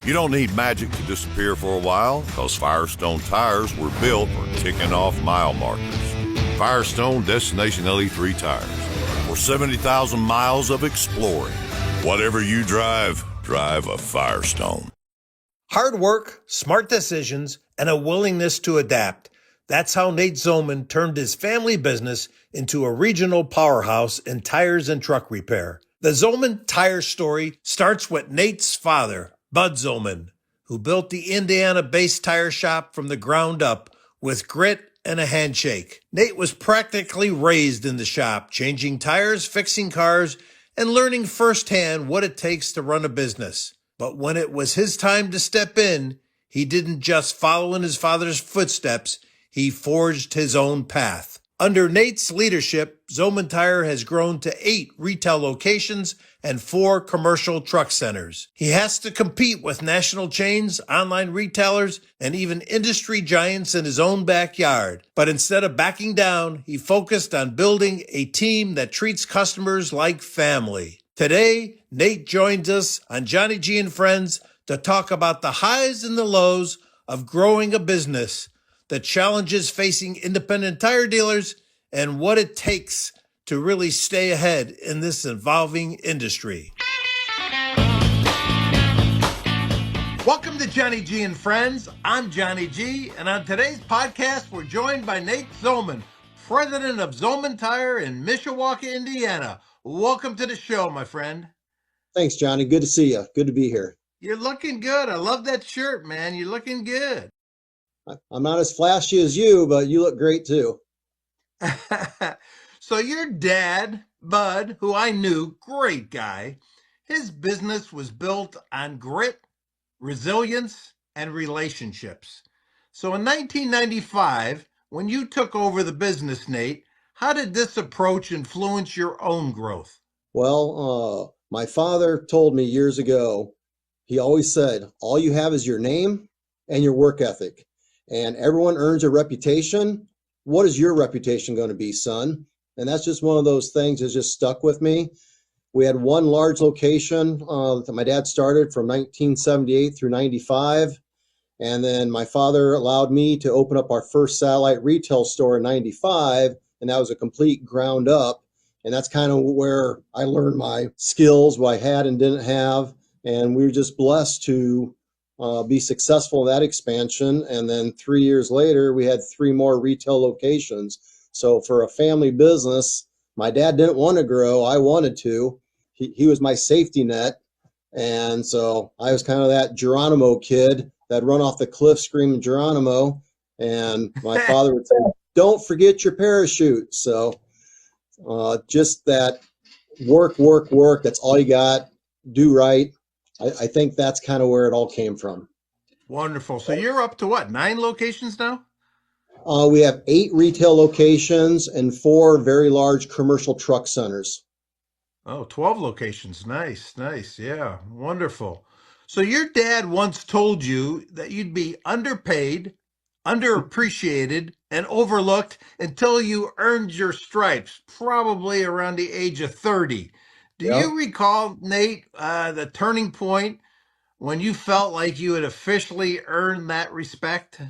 You don't need magic to disappear for a while, because Firestone tires were built for ticking off mile markers. Firestone Destination LE3 tires. For 70,000 miles of exploring. Whatever you drive, drive a Firestone. Hard work, smart decisions, and a willingness to adapt. That's how Nate Zolman turned his family business into a regional powerhouse in tires and truck repair. The Zolman Tire story starts with Nate's father, Bud Zolman, who built the Indiana-based tire shop from the ground up with grit and a handshake. Nate was practically raised in the shop, changing tires, fixing cars, and learning firsthand what it takes to run a business. But when it was his time to step in, he didn't just follow in his father's footsteps, he forged his own path. Under Nate's leadership, Zolman Tire has grown to 8 retail locations and 4 commercial truck centers. He has to compete with national chains, online retailers, and even industry giants in his own backyard. But instead of backing down, he focused on building a team that treats customers like family. Today, Nate joins us on Johnny G and Friends to talk about the highs and the lows of growing a business, the challenges facing independent tire dealers, and what it takes to really stay ahead in this evolving industry. Welcome to Johnny G and Friends. I'm Johnny G, and on today's podcast, we're joined by Nate Zolman, president of Zolman Tire in Mishawaka, Indiana. Welcome to the show, my friend. Thanks, Johnny. Good to see you. Good to be here. You're looking good. I love that shirt, man. You're looking good. I'm not as flashy as you, but you look great too. So your dad, Bud, who I knew, great guy, his business was built on grit, resilience, and relationships. So in 1995, when you took over the business, Nate, how did this approach influence your own growth? Well, my father told me years ago, he always said, all you have is your name and your work ethic. And everyone earns a reputation. What is your reputation going to be, son? And that's just one of those things that's just stuck with me. We had one large location that my dad started from 1978 through 95. And then my father allowed me to open up our first satellite retail store in 95. And that was a complete ground up. And that's kind of where I learned my skills, what I had and didn't have. And we were just blessed to be successful in that expansion. And then 3 years later, we had 3 more retail locations. So for a family business, my dad didn't want to grow. I wanted to. He was my safety net. And so I was kind of that Geronimo kid that run off the cliff screaming Geronimo. And my father would say, don't forget your parachute. So just that work. That's all you got. Do right. I think that's kind of where it all came from. Wonderful. So you're up to what, 9 locations now? We have 8 retail locations and 4 very large commercial truck centers. Oh, 12 locations. Nice. Yeah, wonderful. So your dad once told you that you'd be underpaid, underappreciated, and overlooked until you earned your stripes, probably around the age of 30. Do you recall, Nate, the turning point when you felt like you had officially earned that respect?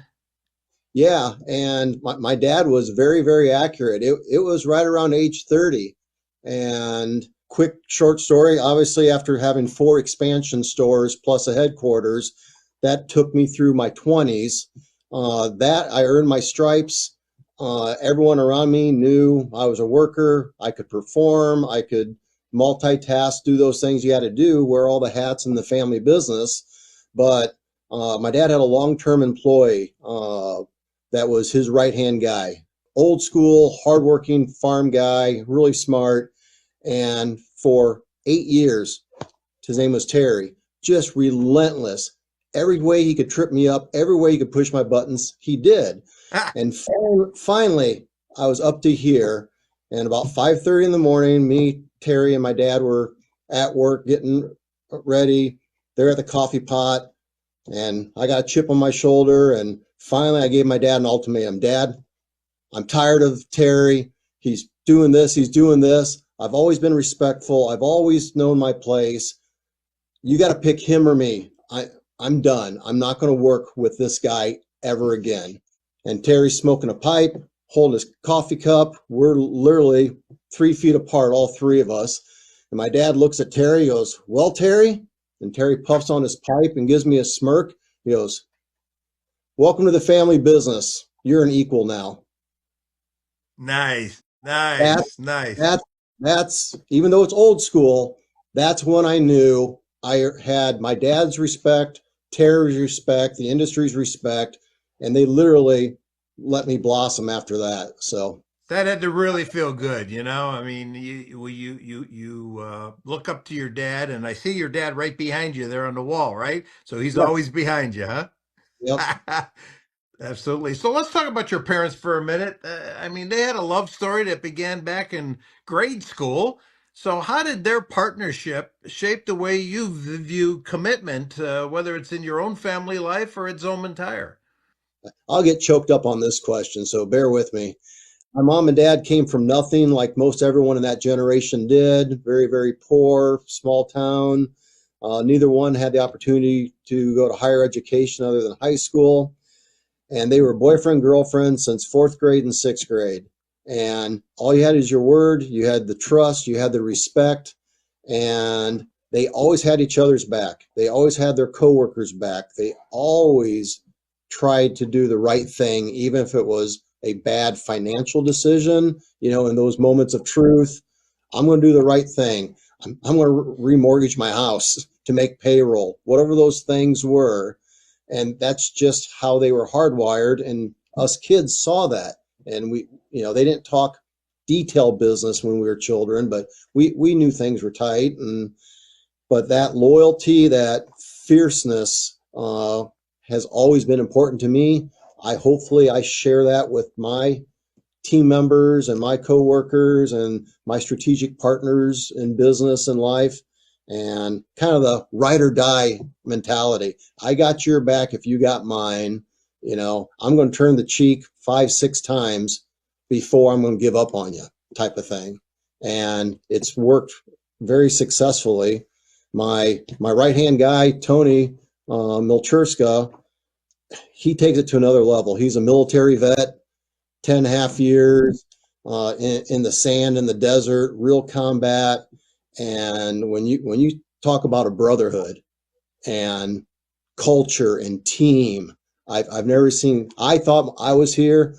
Yeah, and my dad was very, very accurate. It was right around age 30. And quick short story, obviously after having 4 expansion stores plus a headquarters, that took me through my 20s. That I earned my stripes. Everyone around me knew I was a worker. I could perform. I could multitask, do those things you had to do, wear all the hats in the family business. But my dad had a long-term employee that was his right-hand guy. Old school, hardworking farm guy, really smart. And for 8 years, his name was Terry, just relentless. Every way he could trip me up, every way he could push my buttons, he did. And finally, I was up to here. And about 5:30 in the morning, me, Terry, and my dad were at work getting ready. They're at the coffee pot. And I got a chip on my shoulder. And finally, I gave my dad an ultimatum. Dad, I'm tired of Terry. He's doing this. He's doing this. I've always been respectful. I've always known my place. You got to pick him or me. I'm done. I'm not going to work with this guy ever again. And Terry's smoking a pipe, holding his coffee cup. We're literally 3 feet apart, all three of us. And my dad looks at Terry, goes, "Well, Terry," and Terry puffs on his pipe and gives me a smirk. He goes, "Welcome to the family business. You're an equal now." Nice, That, nice, nice. that, that's, even though it's old school, that's when I knew I had my dad's respect, Terry's respect, the industry's respect, and they literally let me blossom after that. So, That had to really feel good, you know. I mean, you look up to your dad, and I see your dad right behind you there on the wall, right? So he's yes, always behind you, huh? yep. Absolutely. So let's talk about your parents for a minute. I mean, they had a love story that began back in grade school. So how did their partnership shape the way you view commitment, whether it's in your own family life or at Zolman Tire? I'll get choked up on this question, so bear with me. My mom and dad came from nothing like most everyone in that generation did. Very, very poor, small town. Neither one had the opportunity to go to higher education other than high school. And they were boyfriend, girlfriend since fourth grade and sixth grade. And all you had is your word, you had the trust, you had the respect, and they always had each other's back. They always had their coworkers' back. They always tried to do the right thing, even if it was a bad financial decision. In those moments of truth, I'm going to do the right thing. I'm going to remortgage my house to make payroll, whatever those things were. And that's just how they were hardwired. And us kids saw that. And they didn't talk detail business when we were children, but we knew things were tight. But that loyalty, that fierceness, has always been important to me. Hopefully I share that with my team members and my coworkers and my strategic partners in business and life, and kind of the ride or die mentality. I got your back if you got mine. I'm going to turn the cheek 5, 6 times before I'm going to give up on you, type of thing. And it's worked very successfully. My right hand guy, Tony Milcherska, he takes it to another level. He's a military vet, 10.5 years in the sand, in the desert, real combat. And when you talk about a brotherhood and culture and team, I've never seen. I thought I was here.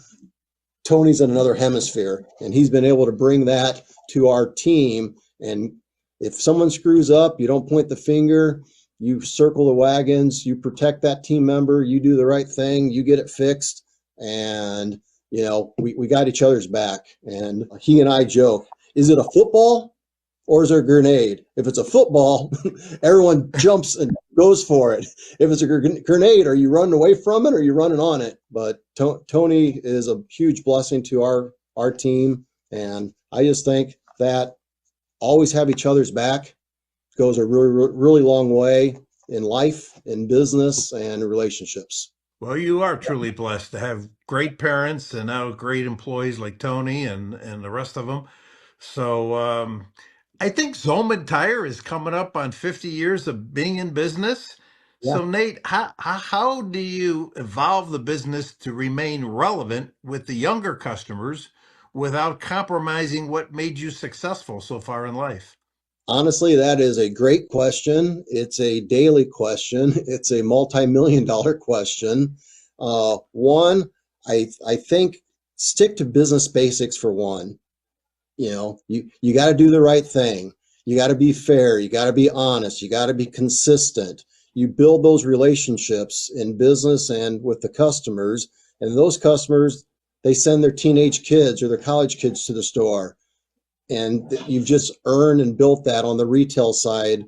Tony's in another hemisphere, and he's been able to bring that to our team. And if someone screws up, you don't point the finger. You circle the wagons. You protect that team member. You do the right thing. You get it fixed. And we got each other's back. And he and I joke, is it a football or is it a grenade? If it's a football, everyone jumps and goes for it. If it's a grenade, are you running away from it or are you running on it? But Tony is a huge blessing to our team. And I just think that always have each other's back goes a really, really long way in life, in business, and relationships. Well, you are truly blessed to have great parents and now great employees like Tony and the rest of them. So I think Zolman Tire is coming up on 50 years of being in business. Yeah. So Nate, how do you evolve the business to remain relevant with the younger customers without compromising what made you successful so far in life? Honestly, that is a great question. It's a daily question. It's a multi-million-dollar question. One, I think stick to business basics for one. You got to do the right thing. You got to be fair. You got to be honest. You got to be consistent. You build those relationships in business and with the customers. And those customers, they send their teenage kids or their college kids to the store. And you've just earned and built that on the retail side,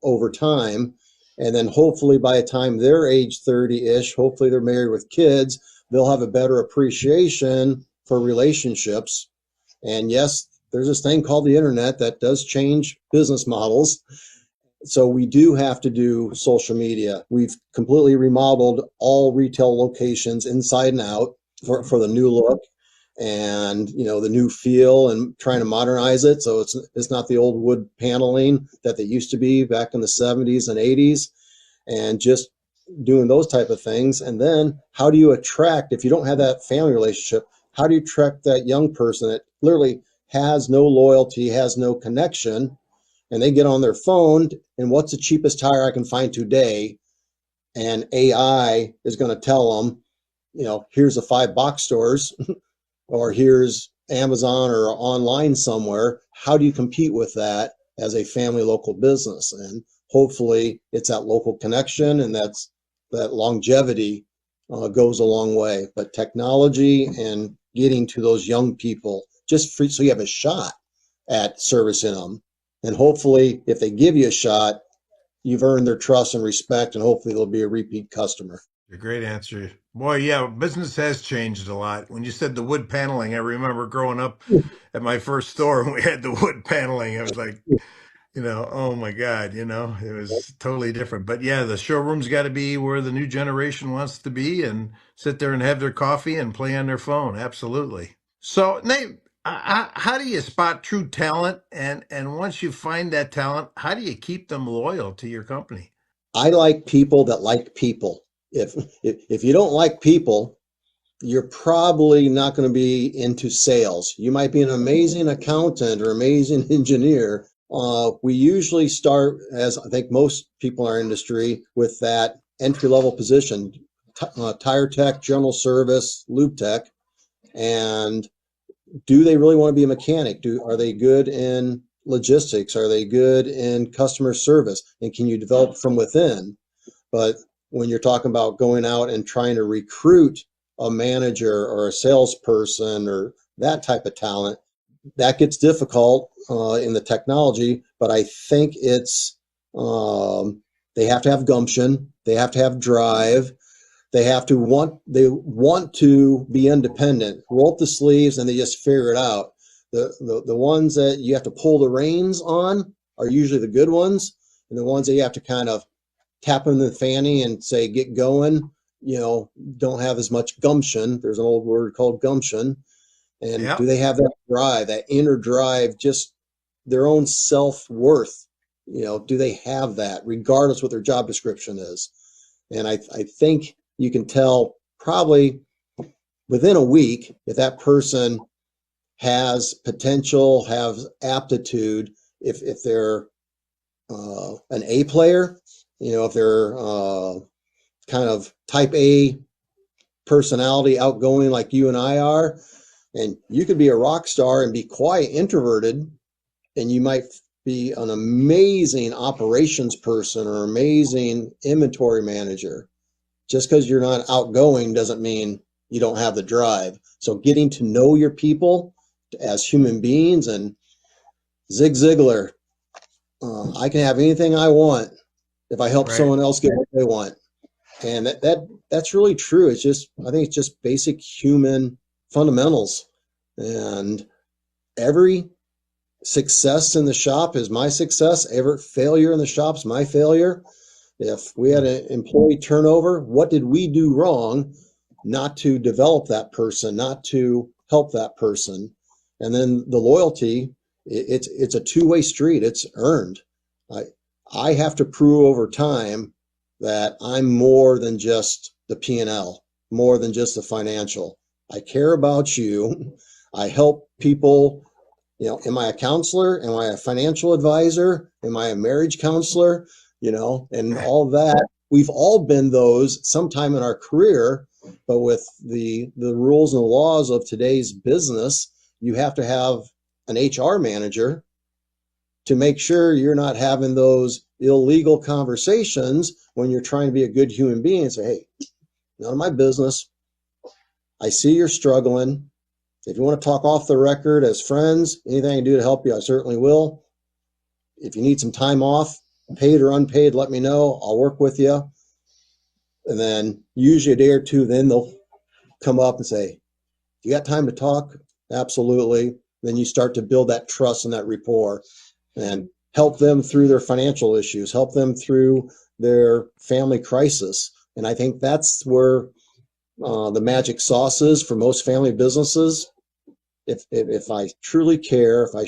over time. And then hopefully by the time they're age 30-ish, hopefully they're married with kids, they'll have a better appreciation for relationships. And yes, there's this thing called the internet that does change business models. So we do have to do social media. We've completely remodeled all retail locations inside and out for the new look and the new feel, and trying to modernize it so it's not the old wood paneling that they used to be back in the 70s and 80s. and just doing those type of things. And then how do you attract, if you don't have that family relationship, how do you attract that young person that literally has no loyalty, has no connection, and they get on their phone and what's the cheapest tire I can find today? And AI is going to tell them, here's the 5 box stores or here's Amazon or online somewhere. How do you compete with that as a family local business? And hopefully it's that local connection, and that longevity goes a long way. But technology and getting to those young people just so you have a shot at servicing them. And hopefully if they give you a shot, you've earned their trust and respect, and hopefully they'll be a repeat customer. A great answer. Boy, yeah, business has changed a lot. When you said the wood paneling, I remember growing up at my first store and we had the wood paneling. I was like, oh my God, it was totally different. But yeah, the showroom's got to be where the new generation wants to be and sit there and have their coffee and play on their phone. Absolutely. So, Nate, how do you spot true talent? And once you find that talent, how do you keep them loyal to your company? I like people that like people. If you don't like people, you're probably not going to be into sales. You might be an amazing accountant or amazing engineer. We usually start, as I think most people in our industry, with that entry level position, tire tech, general service, lube tech. And do they really want to be a mechanic? Are they good in logistics? Are they good in customer service? And can you develop from within? But when you're talking about going out and trying to recruit a manager or a salesperson or that type of talent, that gets difficult in the technology. But I think it's they have to have gumption, they have to have drive, they want to be independent, roll up the sleeves, and they just figure it out. The ones that you have to pull the reins on are usually the good ones, and the ones that you have to kind of tap them in the fanny and say, get going, don't have as much gumption. There's an old word called gumption. And Yeah. do they have that drive, that inner drive, just their own self-worth? Do they have that regardless what their job description is? And I think you can tell probably within a week if that person has potential, has aptitude, if they're an A player, if they're kind of type A personality, outgoing like you and I are, and you could be a rock star and be quiet, introverted, and you might be an amazing operations person or amazing inventory manager. Just because you're not outgoing doesn't mean you don't have the drive. So getting to know your people as human beings, and Zig Ziglar, I can have anything I want if I help someone else get what they want. And that's really true. I think it's just basic human fundamentals. And every success in the shop is my success. Every failure in the shop is my failure. If we had an employee turnover, what did we do wrong not to develop that person, not to help that person? And then the loyalty, it's a two-way street. It's earned. I have to prove over time that I'm more than just the P&L, more than just the financial. I care about you. I help people. Am I a counselor? Am I a financial advisor? Am I a marriage counselor? And all that. We've all been those sometime in our career, but with the rules and the laws of today's business, you have to have an HR manager to make sure you're not having those illegal conversations when you're trying to be a good human being and say, hey, none of my business. I see you're struggling. If you want to talk off the record as friends, anything I can do to help you, I certainly will. If you need some time off, paid or unpaid, let me know. I'll work with you. And then usually a day or two, then they'll come up and say, you got time to talk? Absolutely. Then you start to build that trust and that rapport and help them through their financial issues, help them through their family crisis. And I think that's where the magic sauce is for most family businesses. If I truly care, if I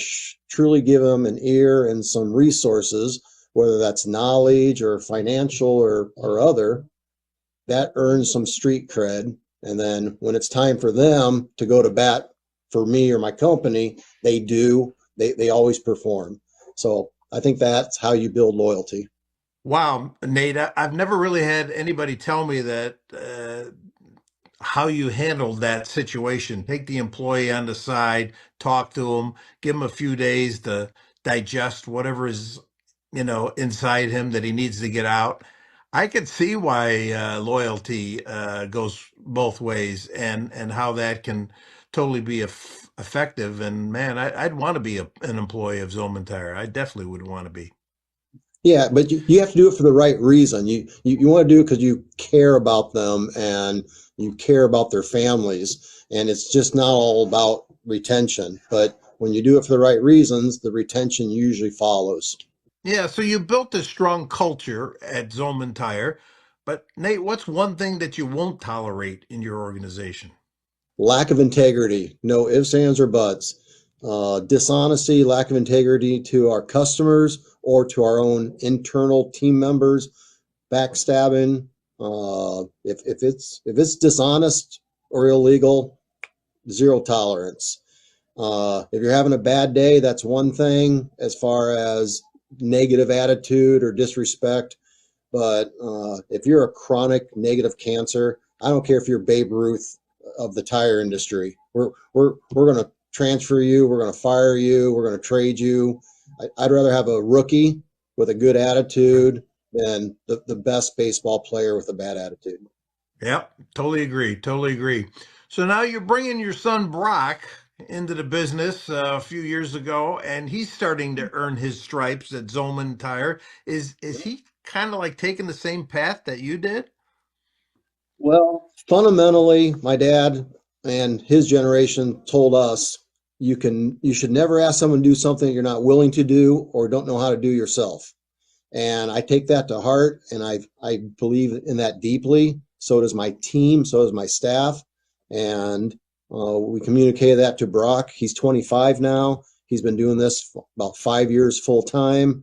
truly give them an ear and some resources, whether that's knowledge or financial or other, that earns some street cred. And then when it's time for them to go to bat for me or my company, they do. They always perform. So I think that's how you build loyalty. Wow, Nate, I've never really had anybody tell me that how you handled that situation. Take the employee on the side, talk to him, give him a few days to digest whatever is, inside him that he needs to get out. I could see why loyalty goes both ways, and how that can totally be effective. And man, I'd want to be an employee of Zolman Tire. I definitely would want to be. Yeah, but you have to do it for the right reason. You want to do it because you care about them and you care about their families. And it's just not all about retention. But when you do it for the right reasons, the retention usually follows. Yeah, so you built a strong culture at Zolman Tire, but Nate, what's one thing that you won't tolerate in your organization? Lack of integrity, no ifs, ands, or buts. Dishonesty, lack of integrity to our customers or to our own internal team members, backstabbing. If it's dishonest or illegal, zero tolerance. If you're having a bad day, that's one thing as far as negative attitude or disrespect. But if you're a chronic negative cancer, I don't care if you're Babe Ruth of the tire industry. We're going to transfer you. We're going to fire you. We're going to trade you. I'd rather have a rookie with a good attitude than the best baseball player with a bad attitude. Yep, totally agree. Totally agree. So now you're bringing your son Brock into the business a few years ago, and he's starting to earn his stripes at Zolman Tire. Is he kind of like taking the same path that you did? Well, fundamentally, my dad and his generation told us you should never ask someone to do something you're not willing to do or don't know how to do yourself. And I take that to heart, and I believe in that deeply. So does my team, so does my staff, and we communicated that to Brock. He's 25 now. He's been doing this for about 5 years full time.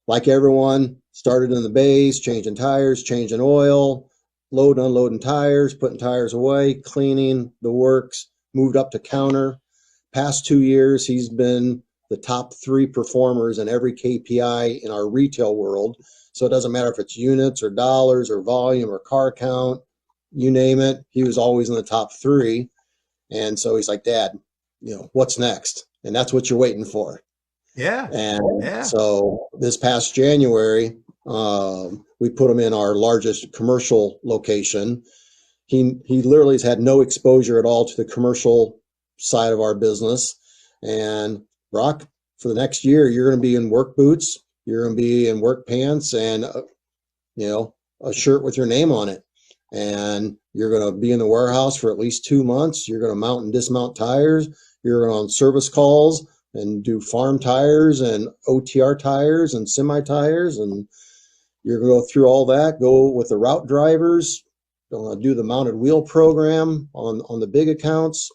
Like everyone, started in the base, changing tires, changing oil, loading, unloading tires, putting tires away, cleaning the works, moved up to counter. Past 2 years, he's been the top three performers in every KPI in our retail world. So it doesn't matter if it's units or dollars or volume or car count, you name it. He was always in the top three. And so he's like, Dad, what's next? And that's what you're waiting for. Yeah, And yeah. so this past January, we put him in our largest commercial location. He literally has had no exposure at all to the commercial side of our business. And Brock, for the next year, you're going to be in work boots, you're going to be in work pants, and a shirt with your name on it. And you're going to be in the warehouse for at least 2 months. You're going to mount and dismount tires. You're going on service calls and do farm tires and OTR tires and semi tires. And you're going to go through all that, go with the route drivers, do the mounted wheel program on the big accounts,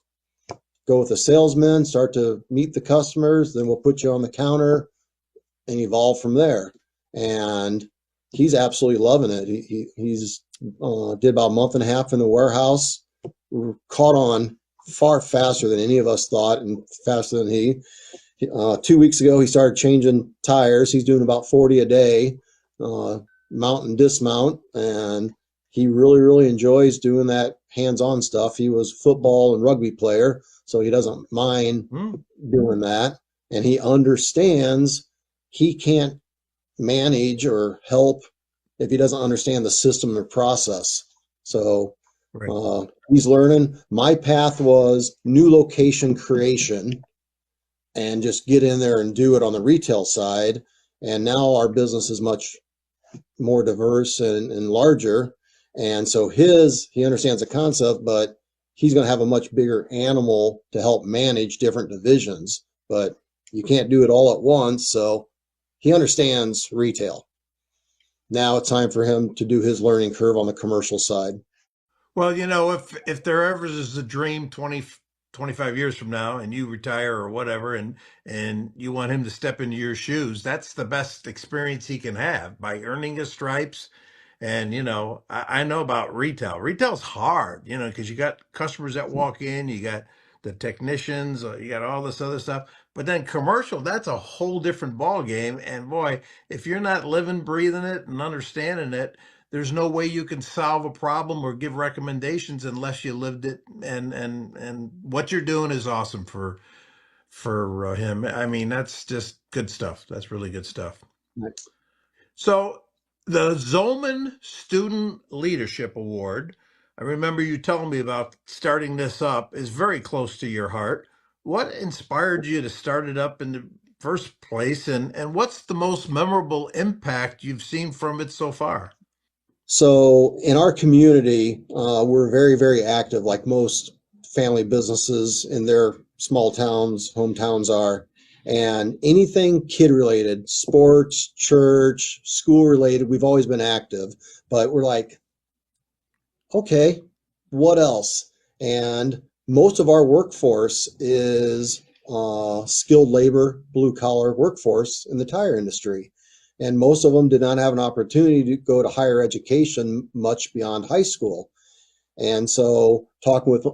go with the salesmen, start to meet the customers. Then we'll put you on the counter and evolve from there. And he's absolutely loving it. He's did about a month and a half in the warehouse. We were caught on far faster than any of us thought and faster than he. 2 weeks ago, he started changing tires. He's doing about 40 a day, mount and dismount, and he really, really enjoys doing that hands-on stuff. He was a football and rugby player, so he doesn't mind doing that. And he understands he can't manage or help if he doesn't understand the system or process. So Right. he's learning. My path was new location creation and just get in there and do it on the retail side. And now our business is much more diverse and larger. And so he understands the concept, but he's going to have a much bigger animal to help manage different divisions. But you can't do it all at once. So he understands retail. Now it's time for him to do his learning curve on the commercial side. Well, if there ever is a dream 25 years from now and you retire or whatever, and you want him to step into your shoes, that's the best experience he can have by earning his stripes. And I know about retail. Retail's hard, because you got customers that walk in, you got the technicians, you got all this other stuff. But then commercial, that's a whole different ball game. And boy, if you're not living, breathing it, and understanding it, there's no way you can solve a problem or give recommendations unless you lived it. And what you're doing is awesome for him. I mean, that's just good stuff. That's really good stuff. So the Zolman Student Leadership Award, I remember you telling me about starting this up, is very close to your heart. What inspired you to start it up in the first place, and what's the most memorable impact you've seen from it so far? So in our community, we're very, very active, like most family businesses in their small towns, hometowns are. And anything kid related, sports, church, school related, we've always been active. But we're like, okay, what else? And most of our workforce is skilled labor, blue collar workforce in the tire industry. And most of them did not have an opportunity to go to higher education much beyond high school. And so talking with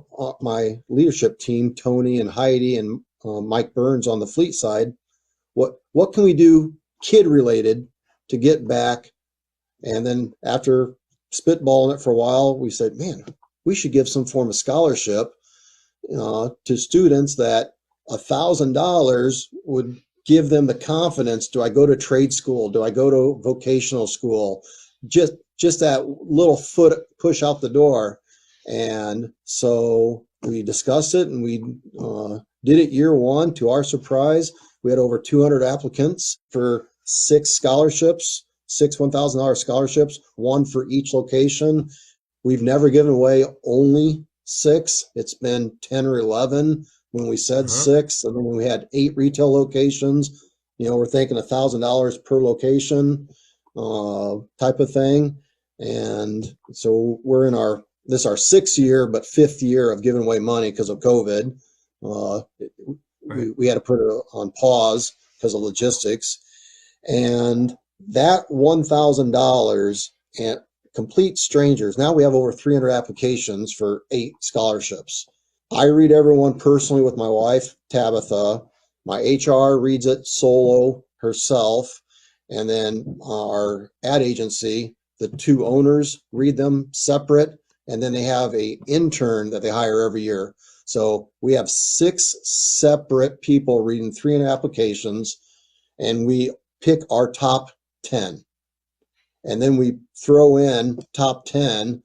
my leadership team, Tony and Heidi and Mike Burns on the fleet side, what can we do kid related to get back? And then after spitballing it for a while, we said, man, we should give some form of scholarship to students that $1,000 would give them the confidence. Do I go to trade school? Do I go to vocational school? Just that little foot push out the door. And so we discussed it and we did it year one. To our surprise, we had over 200 applicants for 6 scholarships, 6 $1,000 scholarships, one for each location. We've never given away only 6. It's been 10 or 11 when we said 6. And then when we had 8 retail locations, we're thinking $1,000 per location type of thing. And so we're in our 6th year, but 5th year of giving away money because of COVID. We had to put it on pause because of logistics. And that $1,000 and complete strangers. Now we have over 300 applications for 8 scholarships. I read everyone personally with my wife, Tabitha. My HR reads it solo herself. And then our ad agency, the 2 owners read them separate. And then they have an intern that they hire every year. So we have 6 separate people reading 300 applications, and we pick our top 10. And then we throw in top 10.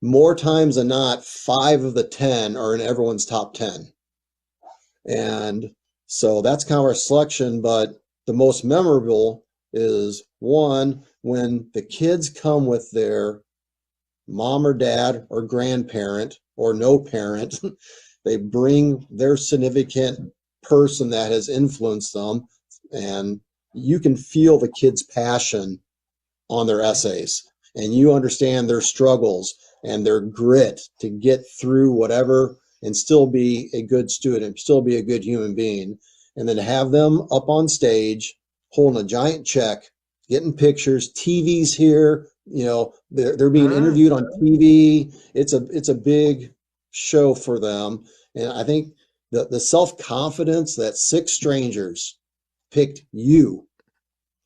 More times than not, 5 of the 10 are in everyone's top 10. And so that's kind of our selection. But the most memorable is one, when the kids come with their mom or dad or grandparent or no parent, they bring their significant person that has influenced them, and you can feel the kids' passion on their essays, and you understand their struggles and their grit to get through whatever and still be a good student, still be a good human being. And then to have them up on stage holding a giant check, getting pictures, TV's here, they're being interviewed on TV. It's a big show for them. And I think the self-confidence that 6 strangers picked you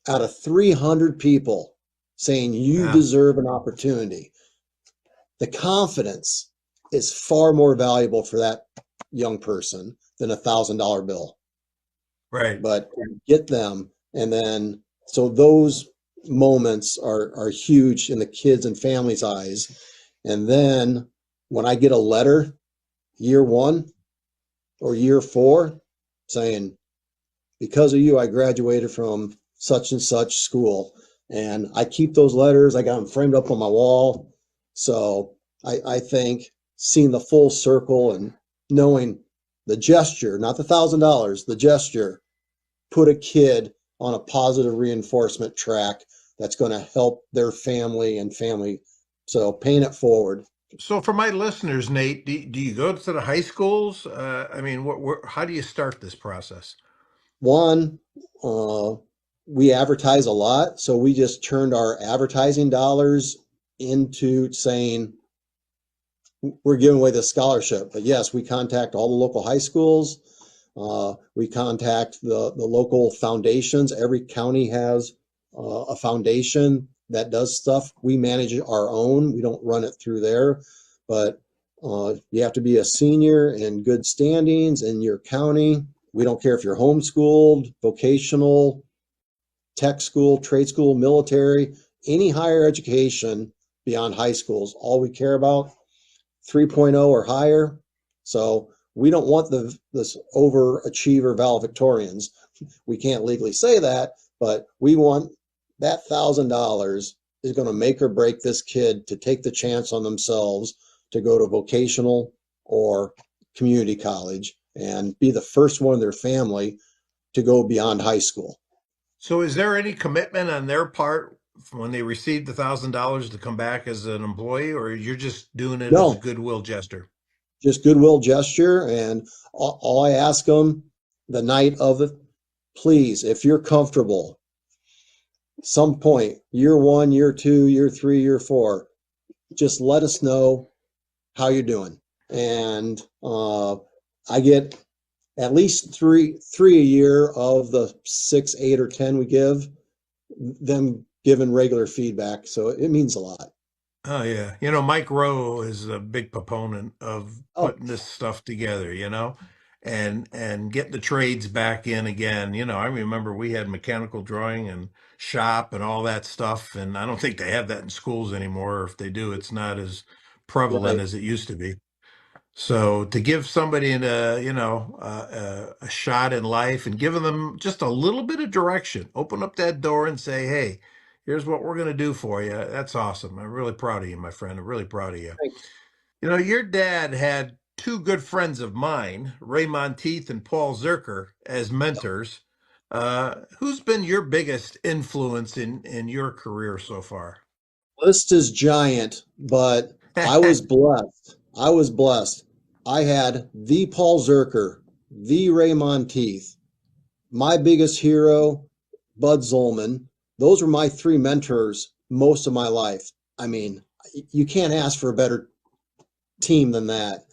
out of 300 people saying you deserve an opportunity. The confidence is far more valuable for that young person than $1,000 bill. Right. But get them. And then, so those moments are huge in the kids and families' eyes. And then when I get a letter year 1 or year 4 saying, because of you, I graduated from such and such school. And I keep those letters. I got them framed up on my wall. So I think seeing the full circle and knowing the gesture, not the $1,000, the gesture, put a kid on a positive reinforcement track that's going to help their family and family. So paying it forward. So for my listeners, Nate, do you go to the high schools? I mean, how do you start this process? One, we advertise a lot, so we just turned our advertising dollars into saying we're giving away the scholarship. But yes, we contact all the local high schools. We contact the local foundations. Every county has a foundation that does stuff. We manage our own. We don't run it through there, but you have to be a senior in good standings in your county. We don't care if you're homeschooled, vocational, tech school, trade school, military, any higher education beyond high schools. All we care about 3.0 or higher. So we don't want this overachiever valedictorians. We can't legally say that, but we want that $1,000 is going to make or break this kid to take the chance on themselves to go to vocational or community college and be the first one in their family to go beyond high school. So is there any commitment on their part when they receive the $1,000 to come back as an employee, or you're just doing it as a No, goodwill gesture? just goodwill gesture. And all I ask them the night of it, please, if you're comfortable, some point, year one, year two, year three, year four, just let us know how you're doing. And I get at least three a year of the 6, 8, or 10 we give them giving regular feedback. So it means a lot. Oh yeah. Mike Rowe is a big proponent of Oh, putting this stuff together, and getting the trades back in again. I remember we had mechanical drawing and shop and all that stuff, and I don't think they have that in schools anymore. Or if they do, it's not as prevalent right. as it used to be. So to give somebody a shot in life and giving them just a little bit of direction, open up that door and say, "Hey, here's what we're going to do for you." That's awesome. I'm really proud of you, my friend. I'm really proud of you. Thanks. Your dad had two good friends of mine, Ray Monteith and Paul Zerker, as mentors. Who's been your biggest influence in your career so far? List is giant, but I was blessed. I was blessed. I had the Paul Zerker, the Ray Monteith, my biggest hero, Bud Zolman. Those were my three mentors most of my life. I mean, you can't ask for a better team than that.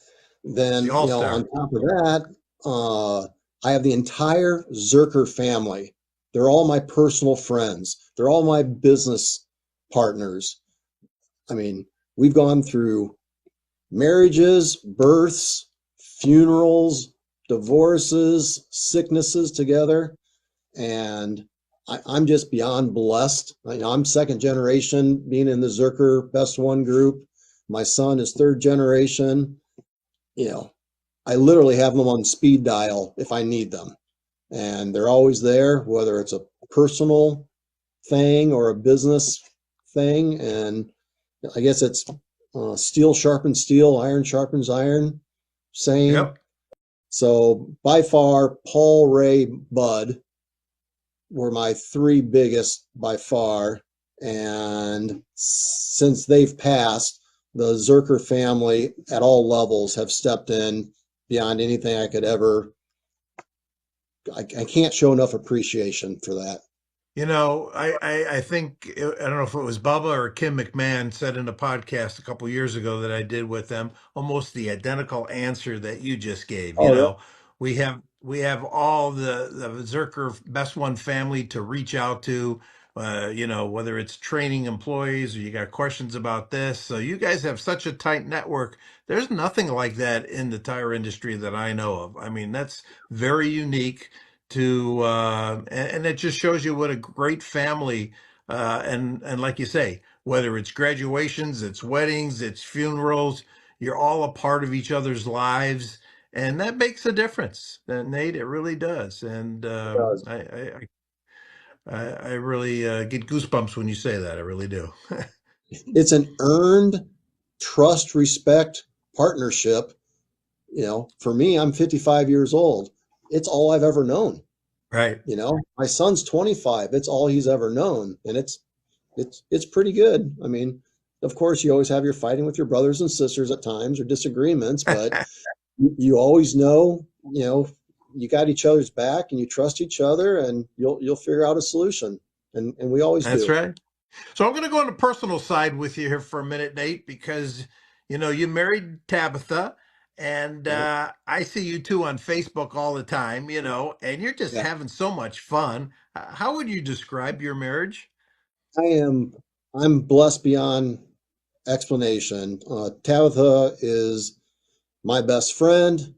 The Then, on All-Star. top of that, I have the entire Zerker family. They're all my personal friends. They're all my business partners. I mean, we've gone through marriages, births, funerals, divorces, sicknesses together. And I'm just beyond blessed. I'm second generation being in the Zerker Best One group. My son is third generation. You know, I literally have them on speed dial if I need them. And they're always there, whether it's a personal thing or a business thing. And I guess it's steel sharpens steel, iron sharpens iron, saying. Yep. So by far, Paul, Ray, Bud were my three biggest by far. And since they've passed, the Zerker family at all levels have stepped in beyond anything I could ever. I can't show enough appreciation for that. I think I don't know if it was Bubba or Kim McMahon said in a podcast a couple years ago that I did with them almost the identical answer that you just gave. Oh, really? We have all the Zerker Best One family to reach out to, whether it's training employees or you got questions about this. So you guys have such a tight network. There's nothing like that in the tire industry that I know of. I mean, that's very unique and it just shows you what a great family and like you say, whether it's graduations, it's weddings, it's funerals, you're all a part of each other's lives, and that makes a difference, Nate. It really does. And It does. I really get goosebumps when you say that. I really do. It's an earned trust, respect partnership. For me, I'm 55 years old. It's all I've ever known. Right. My son's 25. It's all he's ever known, and it's pretty good. I mean, of course, you always have your fighting with your brothers and sisters at times or disagreements, but you always know, you got each other's back and you trust each other and you'll figure out a solution. And we always That's do. right. So I'm going to go on the personal side with you here for a minute, Nate, because you married Tabitha, and Yep. I see you two on Facebook all the time, and you're just Yeah. having so much fun. How would you describe your marriage? I am I'm blessed beyond explanation. Tabitha is my best friend.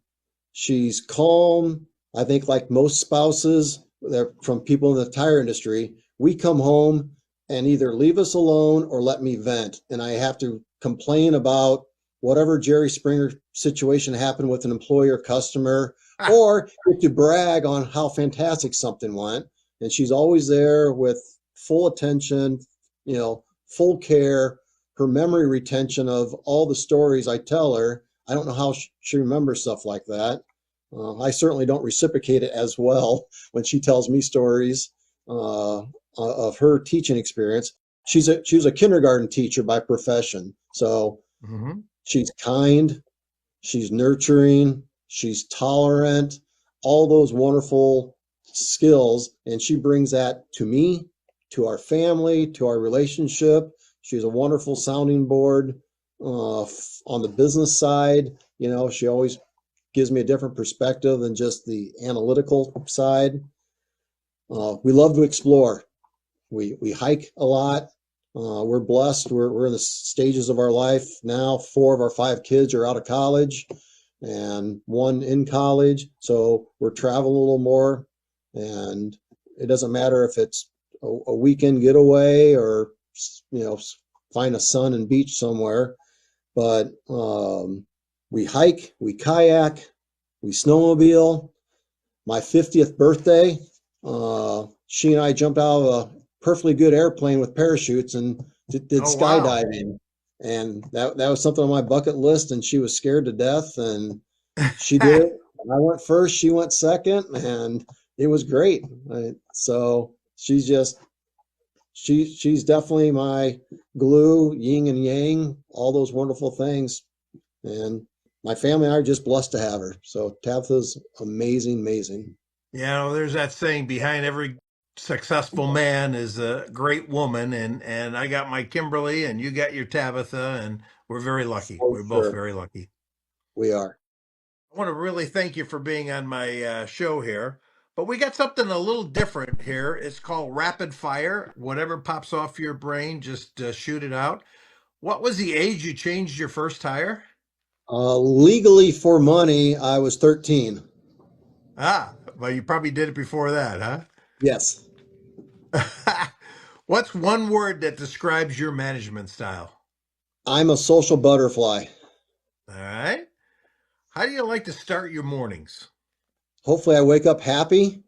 She's calm. I think, like most spouses, they're from people in the tire industry, we come home and either leave us alone or let me vent. And I have to complain about whatever Jerry Springer situation happened with an employee or customer, Ah, or get to brag on how fantastic something went. And she's always there with full attention, full care, her memory retention of all the stories I tell her. I don't know how she remembers stuff like that. I certainly don't reciprocate it as well when she tells me stories of her teaching experience. She was a kindergarten teacher by profession, so hmm she's kind, she's nurturing, she's tolerant, all those wonderful skills, and she brings that to me, to our family, to our relationship. She's a wonderful sounding board on the business side. She always gives me a different perspective than just the analytical side. We love to explore. We hike a lot. We're blessed. We're in the stages of our life now. 4 of our 5 kids are out of college, and one in college. So we're traveling a little more, and it doesn't matter if it's a weekend getaway or you know find a sun and beach somewhere. But we hike, we kayak, we snowmobile. My 50th birthday, she and I jumped out of a perfectly good airplane with parachutes and did oh, wow. skydiving. And that was something on my bucket list. And she was scared to death. And she did it. I went first, she went second, and it was great. So she's definitely my glue, yin and yang, all those wonderful things. And my family and I are just blessed to have her. So Tabitha's amazing, amazing. There's that saying, behind every successful man is a great woman, and I got my Kimberly, and you got your Tabitha, and we're very lucky. Oh, We're both sure, very lucky. we are. I want to really thank you for being on my show here. But we got something a little different here. It's called rapid fire. Whatever pops off your brain, just shoot it out. What was the age you changed your first tire? Legally for money, I was 13. Ah, well, you probably did it before that, Yes, huh? What's one word that describes your management style? I'm a social butterfly. All right. How do you like to start your mornings? Hopefully, I wake up happy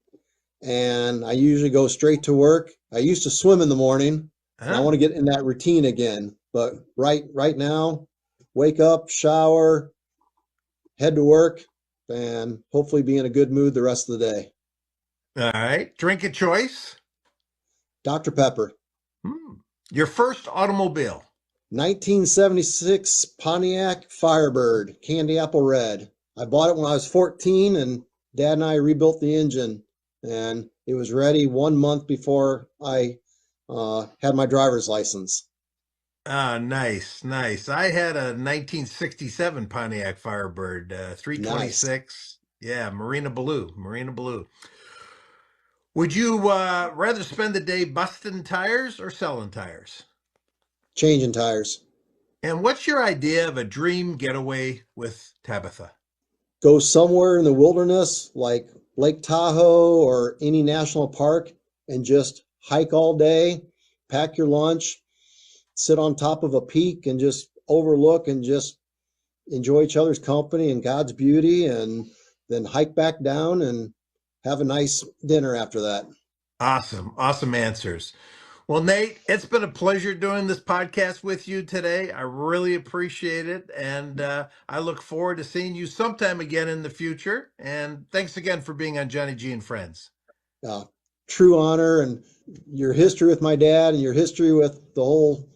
and I usually go straight to work. I used to swim in the morning and I Huh? want to get in that routine again. But right now, wake up, shower, head to work, and hopefully be in a good mood the rest of the day. All right. Drink of choice? Dr. Pepper. Hmm. Your first automobile? 1976 Pontiac Firebird, candy apple red. I bought it when I was 14, and Dad and I rebuilt the engine, and it was ready 1 month before I had my driver's license. Ah, nice, nice. I had a 1967 Pontiac Firebird, Nice. 326. Yeah, Marina Blue, Marina Blue. Would you rather spend the day busting tires or selling tires? Changing tires. And what's your idea of a dream getaway with Tabitha? Go somewhere in the wilderness like Lake Tahoe or any national park and just hike all day, pack your lunch, sit on top of a peak and just overlook and just enjoy each other's company and God's beauty, and then hike back down and have a nice dinner after that. Awesome, awesome answers. Well, Nate, it's been a pleasure doing this podcast with you today. I really appreciate it. And I look forward to seeing you sometime again in the future. And thanks again for being on Johnny G and Friends. Uh, True honor, and your history with my dad and your history with the whole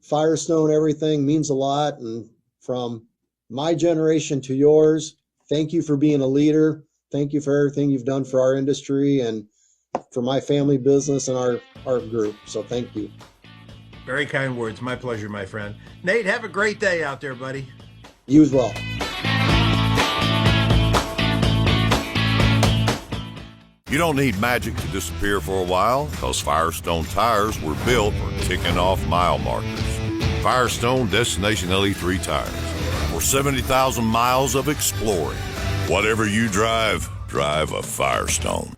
Firestone, everything means a lot. And from my generation to yours, thank you for being a leader. Thank you for everything you've done for our industry and for my family business and our group. So thank you. Very kind words. My pleasure, my friend. Nate, have a great day out there, buddy. You as well. You don't need magic to disappear for a while, because Firestone tires were built for ticking off mile markers. Firestone Destination LE3 tires. For 70,000 miles of exploring. Whatever you drive, drive a Firestone.